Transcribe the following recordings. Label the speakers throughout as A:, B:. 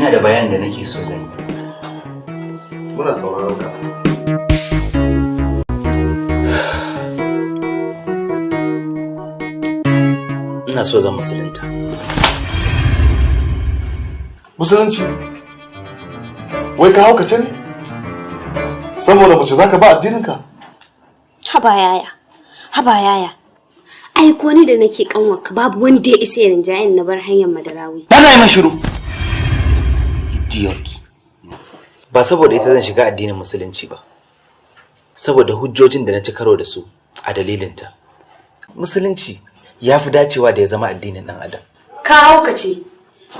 A: ina da bayanin da nake so zan yi.
B: Muna sauraron ka.
A: Ina so zan musulunta.
B: Musulunci? Wai ka haukace ne? Saboda mace zaka ba addininka?
C: Haba yaya. Ai ko ni da nake kanwarka babu wanda ya isa ya rinjayen na bar hanyar Madarawi.
A: Tana yi mashiru. Idiot. Ba saboda ita zan shiga addinin musulunci ba. Saboda hujjojin da na ci karo da su a dalilinta. Musulunci ya fi dacewa da ya zama addinin ɗan adam.
D: Ka haukace.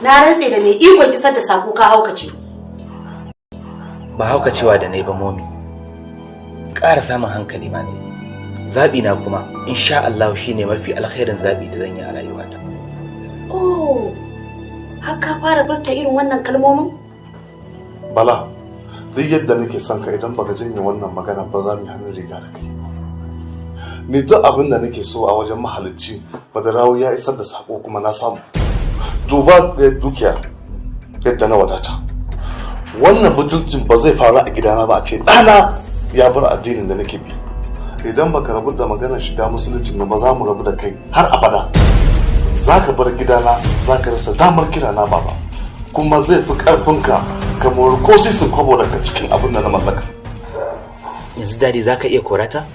D: Na rantse da mai ikon isar da sako ka haukace.
A: Ba haukacewa da na yi ba momi. Ƙara samun hankali ma ne. Zaɓi na kuma insha Allah shine mafi alkhairin zaɓi da zan yi a rayuwata.
D: Oh, har ka fara furta irin wannan kalmomin?
B: Bala, duk yadda nake son ka idan baka janye wannan magana ba za mu yi hannun riga da kai. Ni duk abin da nake so a wajen mahalicci Badarawi ya isar da sako kuma na samu. Duba da dukiya yadda na wadata. Wannan butulcin ba zai faru a gidana ba a ce ɗana ya bar addinin da nake bi. Idan baka rabu da maganar shiga musulunci ba za mu rabu da kai har abada. Za ka bar gidana za ka rasa damar kirana baba. Kuma zai fi ƙarfinka ka mori ko sisin kwabo daga cikin abin da na mallaka.
A: Yanzu dadi za ka iya korata?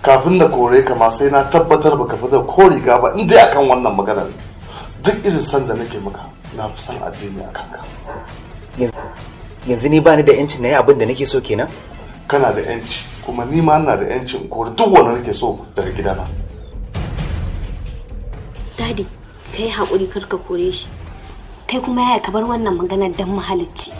B: Kafin na kore ka ma sai na tabbatar baka fi da ko riga ba in dai akan wannan maganar. Duk irin san da nake maka na fi san addini a kanka.
A: Yanzu ni bani da yancin na yi abin da nake so kenan?
B: Kana da yanci kuma ni ma ina da yancin kore duk wanda nake so daga gidana.
C: Dadi, kai haƙuri kar ka kore shi. Kai kuma yaya ka bar wannan maganar dan mahalicci.